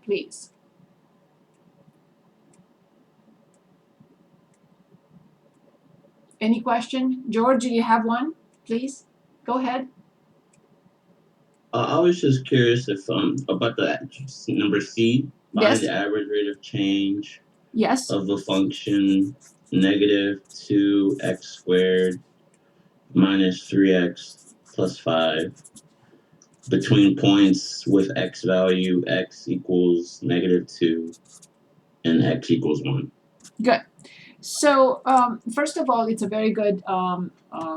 please. Any question? George, do you have one? Please, go ahead. I was just curious if about the number C, find Yes. the average rate of change Yes. of the function negative 2x squared minus 3x plus 5 between points with x value x equals negative 2 and x equals 1. Good. So first of all, it's a very good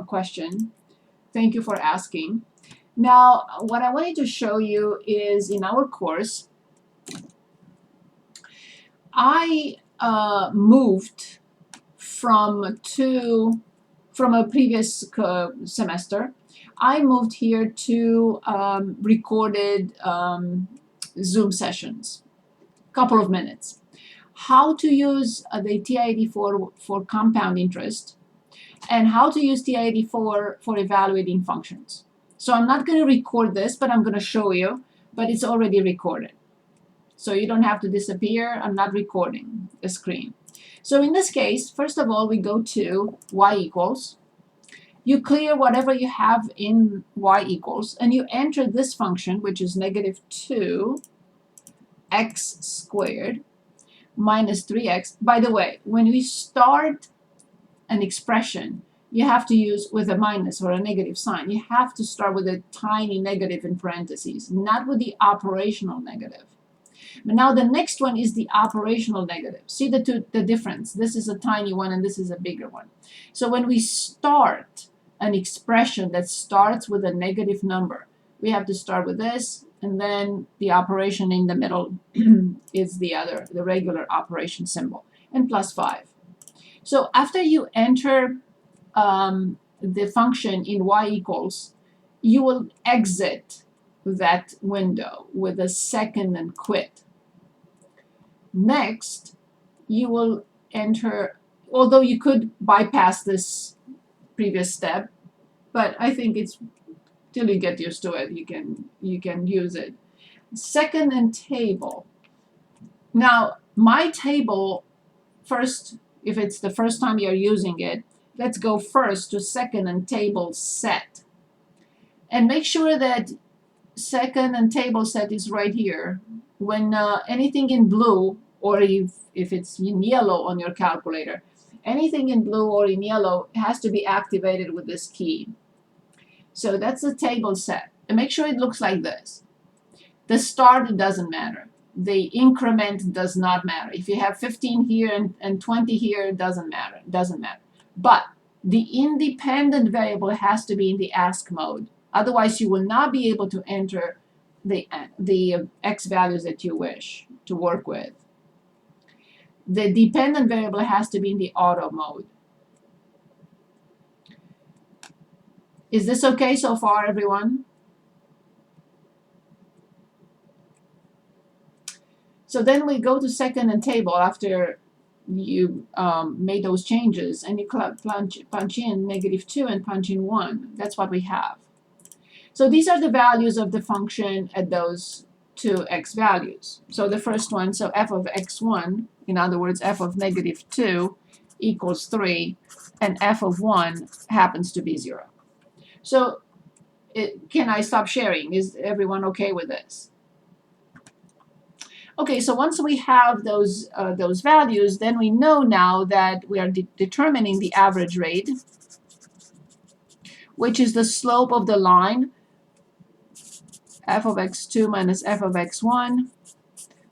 question. Thank you for asking. Now, what I wanted to show you is in our course, I moved from a previous semester. I moved here to recorded Zoom sessions, couple of minutes. How to use the TI-84 for compound interest, and how to use TI-84 for evaluating functions. So I'm not going to record this, but I'm going to show you, but it's already recorded. So you don't have to disappear. I'm not recording the screen. So in this case, first of all, we go to y equals. You clear whatever you have in y equals, and you enter this function, which is negative 2x squared minus 3x. By the way, when we start an expression, you have to use with a minus or a negative sign. You have to start with a tiny negative in parentheses, not with the operational negative. But now the next one is the operational negative. See the difference. This is a tiny one and this is a bigger one. So when we start an expression that starts with a negative number, we have to start with this, and then the operation in the middle is the regular operation symbol, and plus 5. So after you enter the function in y equals, you will exit that window with a second and quit. Next, you will enter, although you could bypass this previous step, but I think it's till you get used to it, you can use it. Second and table. Now, my table, first, if it's the first time you're using it, let's go first to second and table set. And make sure that second and table set is right here. When anything in blue, or if it's in yellow on your calculator, anything in blue or in yellow has to be activated with this key. So that's the table set. And make sure it looks like this. The start doesn't matter. The increment does not matter. If you have 15 here and 20 here, it doesn't matter. It doesn't matter. But the independent variable has to be in the ask mode. Otherwise, you will not be able to enter the x values that you wish to work with. The dependent variable has to be in the auto mode. Is this okay so far, everyone? So then we go to second and table after you made those changes, and you punch in negative 2 and punch in 1. That's what we have. So these are the values of the function at those two x values. So the first one, so f of x1, in other words, f of negative 2 equals 3, and f of 1 happens to be 0. So can I stop sharing? Is everyone okay with this? Okay, so once we have those values, then we know now that we are determining the average rate, which is the slope of the line, f of x2 minus f of x1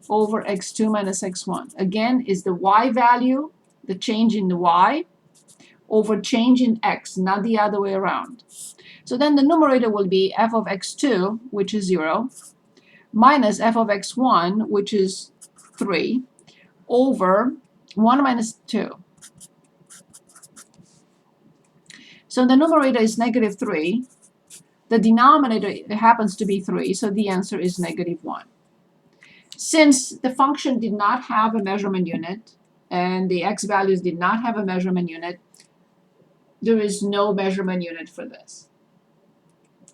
over x2 minus x1. Again, is the y value, the change in the y, over change in x, not the other way around. So then the numerator will be f of x2, which is 0, minus f of x1, which is 3, over 1 minus 2. So the numerator is negative 3. The denominator happens to be 3, so the answer is negative 1. Since the function did not have a measurement unit, and the x values did not have a measurement unit, there is no measurement unit for this.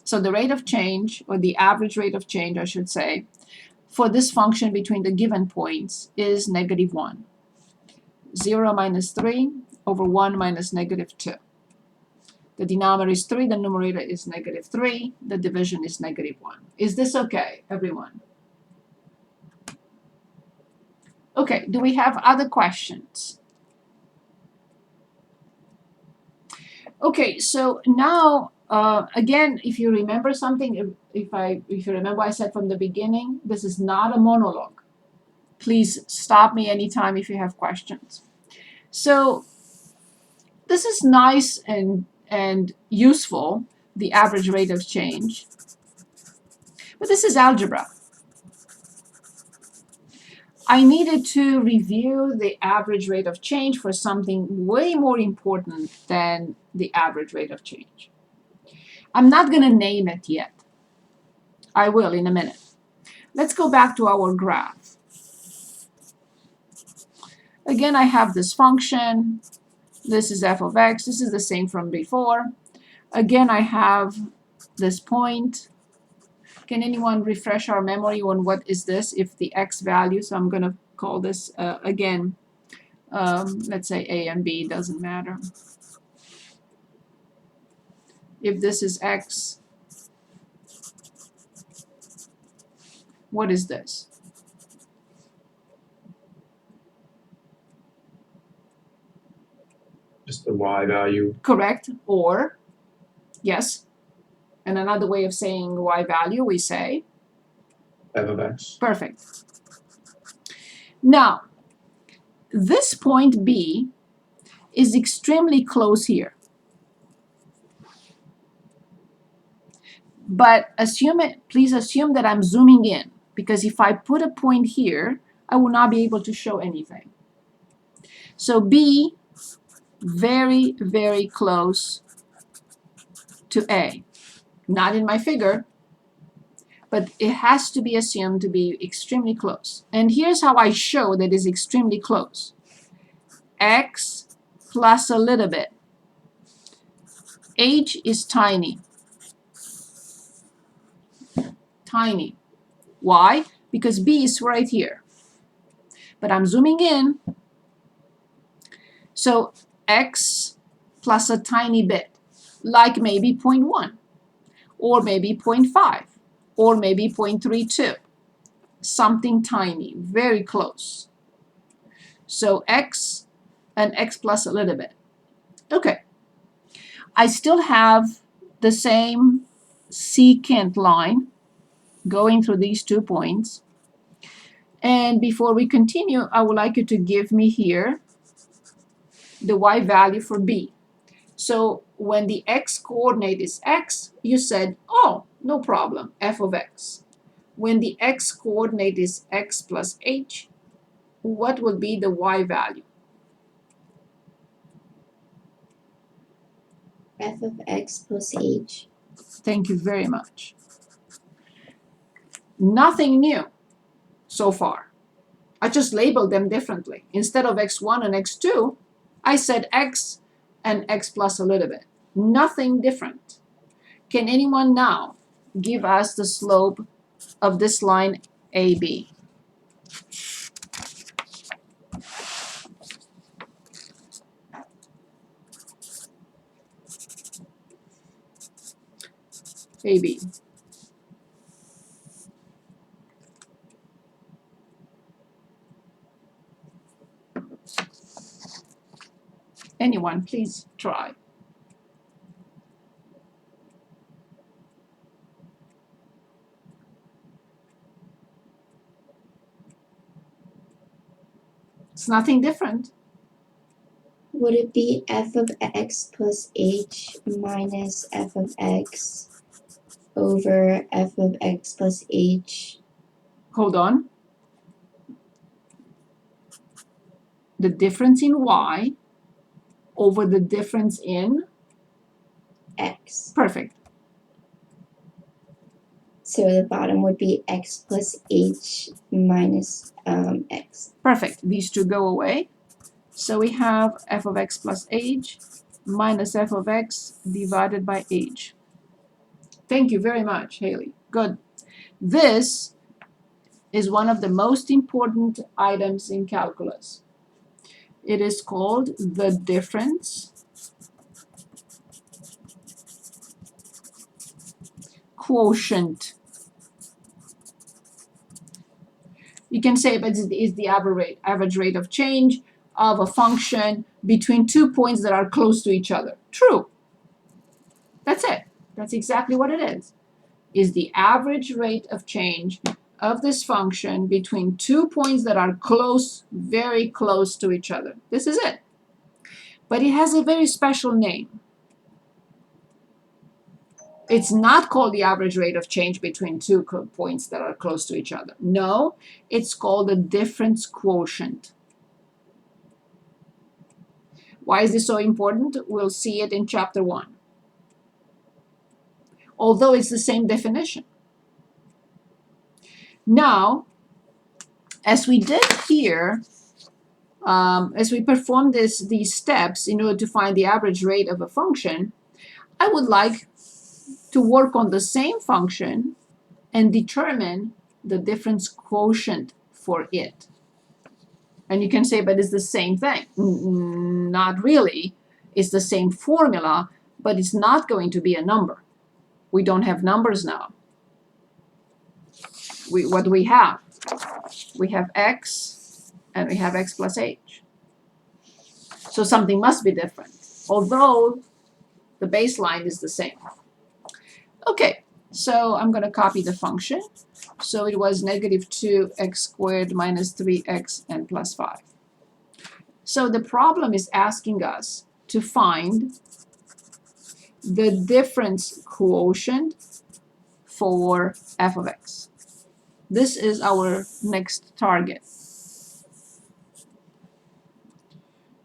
So the rate of change, or the average rate of change, I should say, for this function between the given points is -1. 0 minus 3 over 1 minus -2. The denominator is 3, the numerator is -3, the division is -1. Is this okay, everyone? Okay, do we have other questions? Okay, so now, again, if you remember something, if you remember I said from the beginning, this is not a monologue. Please stop me anytime if you have questions. So this is nice and useful, the average rate of change. But this is algebra. I needed to review the average rate of change for something way more important than the average rate of change. I'm not going to name it yet. I will in a minute. Let's go back to our graph. Again, I have this function. This is f of x. This is the same from before. Again, I have this point. Can anyone refresh our memory on what is this if the x value? So I'm going to call this again, let's say a and b, doesn't matter. If this is x, what is this? Just the y value. Correct, or yes. And another way of saying y value, we say F of x. perfect. Now, this point B is extremely close here. But please assume that I'm zooming in, because if I put a point here, I will not be able to show anything. So B, very, very close to A. Not in my figure, but it has to be assumed to be extremely close. And here's how I show that it's extremely close. X plus a little bit. H is tiny. Tiny. Why? Because B is right here. But I'm zooming in. So X plus a tiny bit, like maybe 0.1. Or maybe 0.5, or maybe 0.32. Something tiny, very close. So x and x plus a little bit. Okay. I still have the same secant line going through these 2 points. And before we continue, I would like you to give me here the y value for b. So when the x coordinate is x, you said, oh, no problem, f of x. When the x coordinate is x plus h, what will be the y value? F of x plus h. Thank you very much. Nothing new so far. I just labeled them differently. Instead of x1 and x2, I said x and x plus a little bit. Nothing different. Can anyone now give us the slope of this line AB? AB. Anyone, please try. It's nothing different. Would it be f of x plus h minus f of x over f of x plus h? Hold on. The difference in y over the difference in X. perfect. So the bottom would be x plus h minus x. Perfect. These two go away. So we have f of x plus h minus f of x divided by h. Thank you very much, Haley. Good. This is one of the most important items in calculus. It is called the difference quotient. You can say, but it is the average rate of change of a function between 2 points that are close to each other. True. That's it. That's exactly what it is the average rate of change of this function between 2 points that are close, very close to each other. This is it. But it has a very special name. It's not called the average rate of change between 2 points that are close to each other. No, it's called the difference quotient. Why is this so important? We'll see it in chapter 1. Although it's the same definition. Now, as we did here, as we perform these steps in order to find the average rate of a function, I would like to work on the same function and determine the difference quotient for it. And you can say, but it's the same thing. Not really. It's the same formula, but it's not going to be a number. We don't have numbers now. What do we have? We have x, and we have x plus h. So something must be different, although the baseline is the same. Okay, so I'm going to copy the function. So it was negative 2x squared minus 3x and plus 5. So the problem is asking us to find the difference quotient for f of x. This is our next target.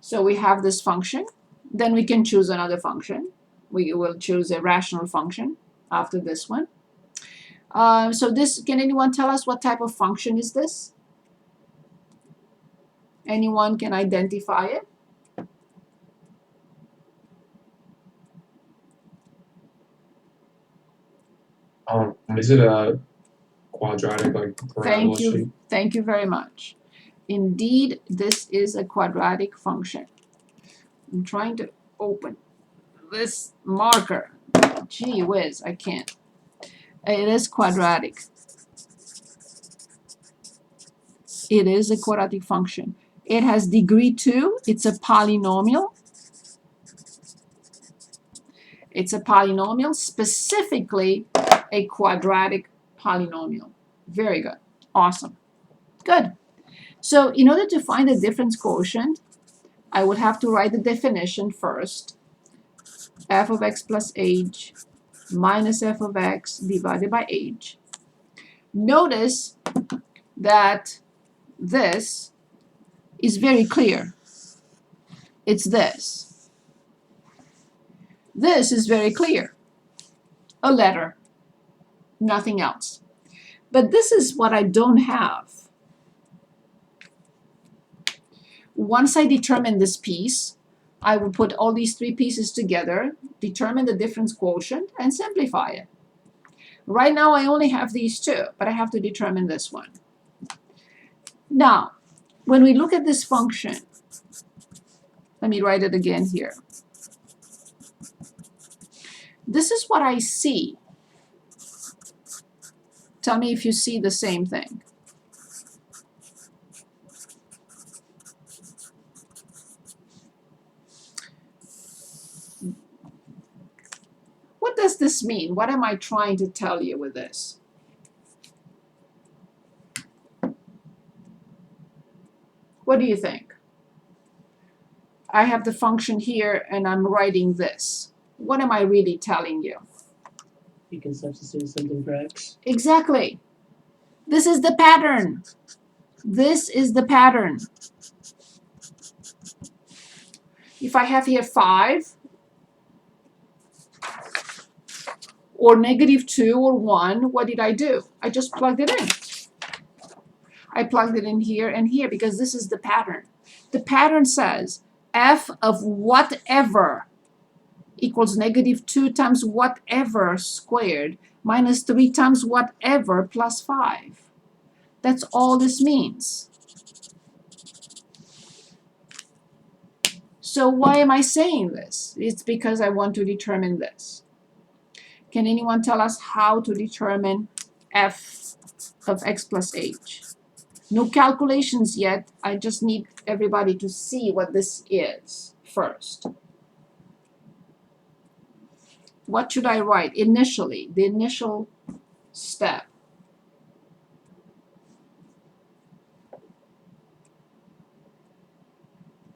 So we have this function. Then we can choose another function. We will choose a rational function after this one. So this, can anyone tell us what type of function is this? Anyone can identify it? Is it a quadratic, like parabola Thank you. shape? Thank you very much. Indeed, this is a quadratic function. I'm trying to open this marker. Gee whiz, I can't. It is quadratic. It is a quadratic function. It has degree 2. It's a polynomial. It's a polynomial, specifically a quadratic polynomial. Very good. Awesome. Good. So in order to find the difference quotient, I would have to write the definition first. F of x plus h minus f of x divided by h. Notice that this is very clear. It's this. This is very clear. A letter. Nothing else. But this is what I don't have. Once I determine this piece, I will put all these 3 pieces together, determine the difference quotient, and simplify it. Right now I only have these 2, but I have to determine this one. Now, when we look at this function, let me write it again here. This is what I see. Tell me if you see the same thing. What does this mean? What am I trying to tell you with this? What do you think? I have the function here and I'm writing this. What am I really telling you? You can substitute something for x. Exactly. This is the pattern. This is the pattern. If I have here 5, or negative 2 or 1, what did I do? I just plugged it in. I plugged it in here and here because this is the pattern. The pattern says f of whatever equals negative 2 times whatever squared minus 3 times whatever plus 5. That's all this means. So why am I saying this? It's because I want to determine this. Can anyone tell us how to determine f of x plus h? No calculations yet. I just need everybody to see what this is first. What should I write initially? The initial step.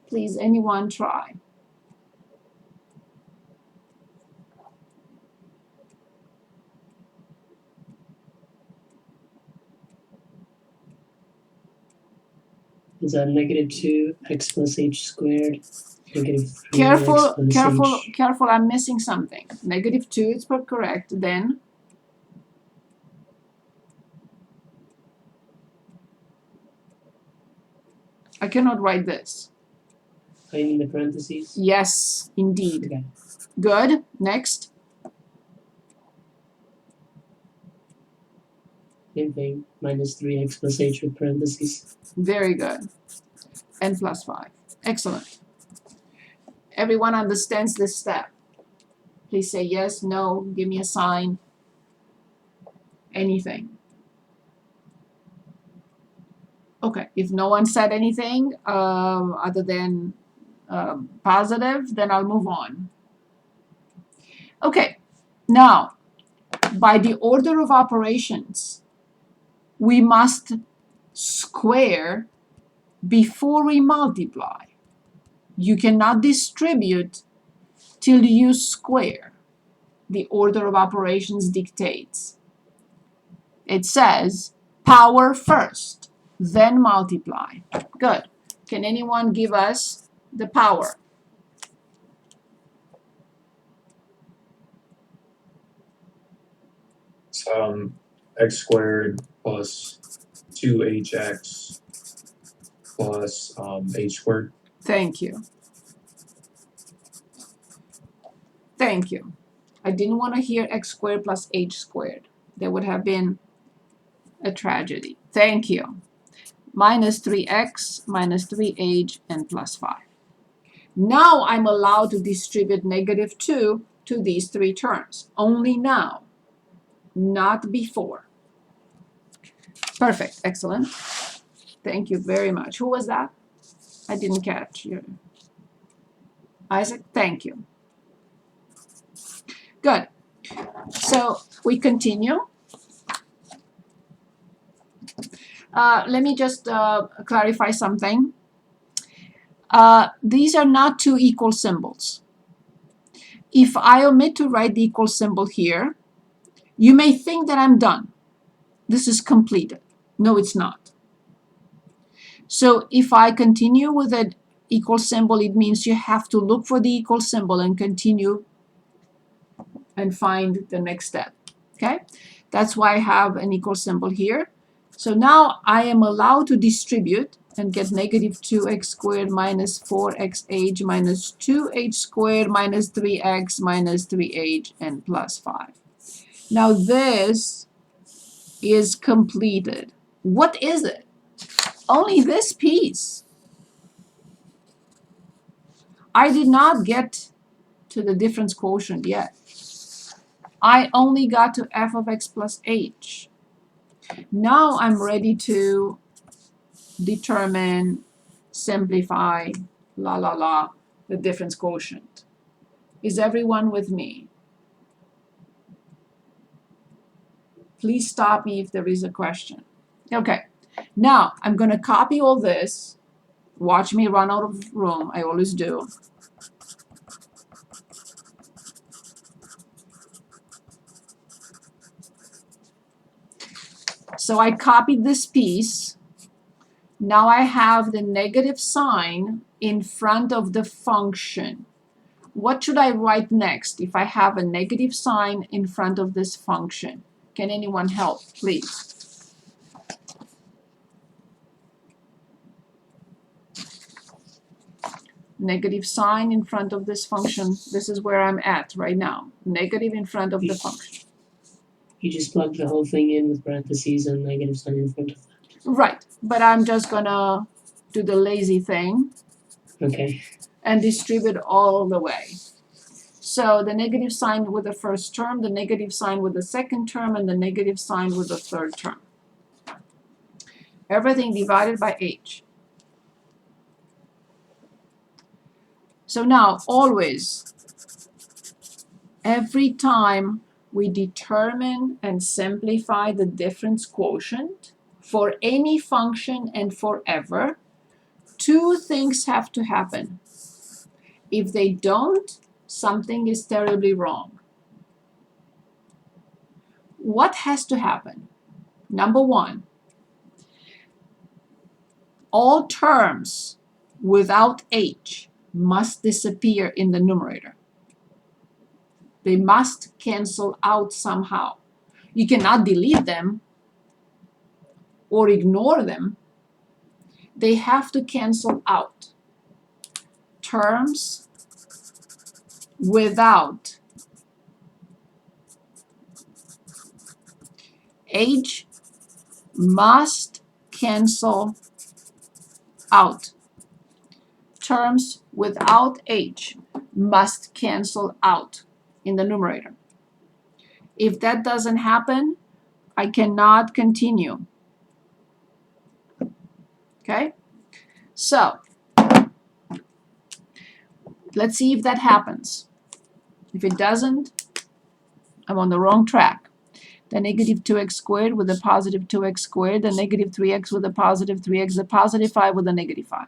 Please, anyone try. Is that -2 x plus h squared, -3 x Careful, plus careful, h. careful, I'm missing something. -2 is correct, then I cannot write this. In the parentheses. Yes, indeed. Okay. Good, next. Same thing. -3 x plus h with parentheses. Very good. N plus 5. Excellent. Everyone understands this step. Please say yes, no, give me a sign. Anything. Okay, if no one said anything other than positive, then I'll move on. Okay, now, by the order of operations, we must square before we multiply. You cannot distribute till you square. The order of operations dictates. It says power first, then multiply. Good. Can anyone give us the power? It's x squared plus 2hx plus h squared. Thank you. Thank you. I didn't want to hear x squared plus h squared. That would have been a tragedy. Thank you. Minus 3x minus 3h and plus 5. Now I'm allowed to distribute -2 to these three terms. Only now, not before. Perfect. Excellent. Thank you very much. Who was that? I didn't catch you. Isaac, thank you. Good. So we continue. Let me just clarify something. These are not two equal symbols. If I omit to write the equal symbol here, you may think that I'm done. This is completed. No, it's not. So if I continue with an equal symbol, it means you have to look for the equal symbol and continue and find the next step. Okay? That's why I have an equal symbol here. So now I am allowed to distribute and get -2x squared minus 4xh minus 2h squared minus 3x minus 3h and plus 5. Now this is completed. What is it? Only this piece. I did not get to the difference quotient yet. I only got to f of x plus h. Now I'm ready to determine, simplify, the difference quotient. Is everyone with me? Please stop me if there is a question. Okay, now I'm going to copy all this. Watch me run out of room. I always do. So I copied this piece. Now I have the negative sign in front of the function. What should I write next if I have a negative sign in front of this function? Can anyone help, please? Negative sign in front of this function. This is where I'm at right now. Negative in front of the function. You just plug the whole thing in with parentheses and negative sign in front of that. Right, but I'm just gonna do the lazy thing Okay. and distribute all the way. So the negative sign with the first term, the negative sign with the second term, and the negative sign with the third term. Everything divided by h. So now, always, every time we determine and simplify the difference quotient for any function and forever, two things have to happen. If they don't, something is terribly wrong. What has to happen? Number one, all terms without h must disappear in the numerator. They must cancel out somehow. You cannot delete them or ignore them. They have to cancel out. Terms without h must cancel out. Terms without h must cancel out in the numerator. If that doesn't happen, I cannot continue. Okay? So, let's see if that happens. If it doesn't, I'm on the wrong track. The negative 2x squared with the positive 2x squared, the negative 3x with the positive 3x, the positive 5 with the negative 5.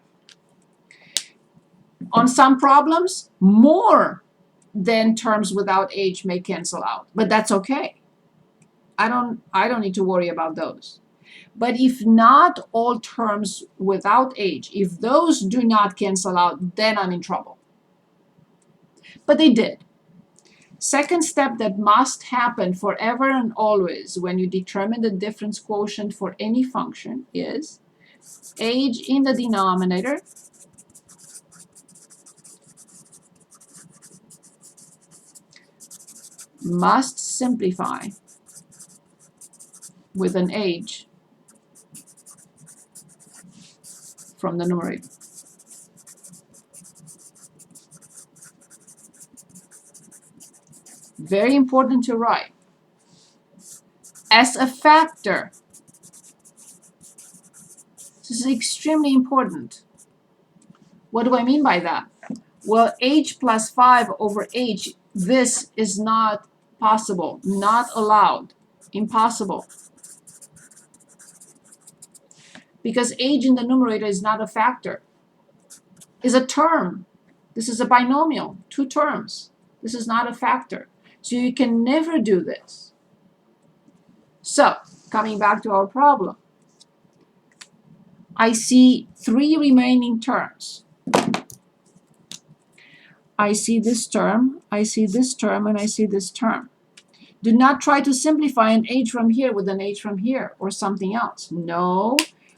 On some problems, more than terms without h may cancel out, but that's okay. I don't need to worry about those. But if not all terms without h, if those do not cancel out, then I'm in trouble. But they did. Second step that must happen forever and always when you determine the difference quotient for any function is h in the denominator must simplify with an h from the numerator. Very important to write. As a factor. This is extremely important. What do I mean by that? Well, h plus 5 over h, this is not possible, not allowed, impossible. Because h in the numerator is not a factor, is a term. This is a binomial, two terms. This is not a factor. So you can never do this. So, coming back to our problem. I see three remaining terms. I see this term, I see this term, and I see this term. Do not try to simplify an h from here with an h from here or something else. No,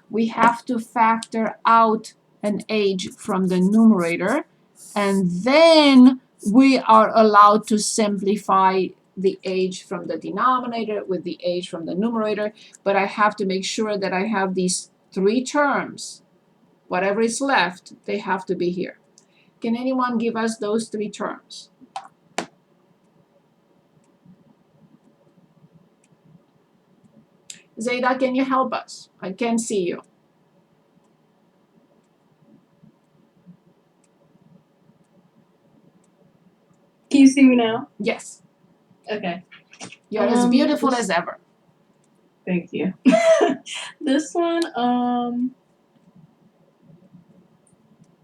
we have to factor out an h from the numerator, and then we are allowed to simplify the h from the denominator with the h from the numerator, but I have to make sure that I have these three terms. Whatever is left, they have to be here. Can anyone give us those three terms? Zeta, can you help us? I can't see you. Can you see me now? Yes, Okay. you're as beautiful this- as ever. Thank you. This one, I'm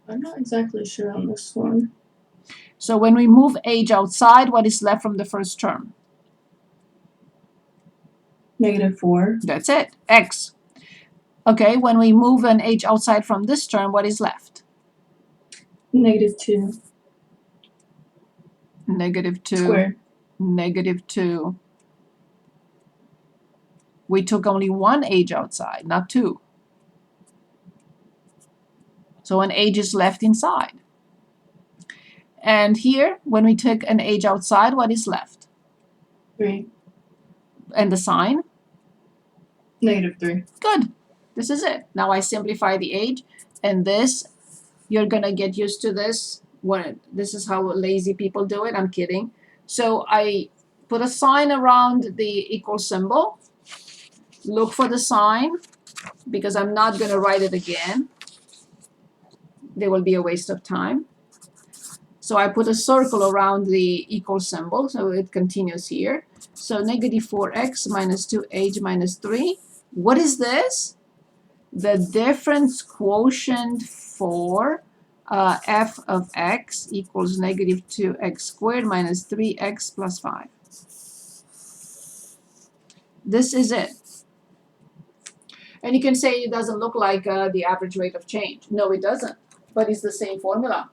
not exactly sure on this one. So when we move h outside, what is left from the first term? -4. That's it, x. Okay, when we move an h outside from this term, what is left? -2 -2. squared. -2. We took only one h outside, not two. So an h is left inside. And here, when we took an h outside, what is left? 3. And the sign? -3. Good. This is it. Now I simplify the age, and this, you're gonna get used to this. This is how lazy people do it. I'm kidding. So I put a sign around the equal symbol. Look for the sign, because I'm not gonna write it again. There will be a waste of time. So I put a circle around the equal symbol, so it continues here. So negative 4x minus 2h minus 3. What is this? The difference quotient for f of x equals negative 2x squared minus 3x plus 5. This is it. And you can say it doesn't look like the average rate of change. No, it doesn't. But it's the same formula.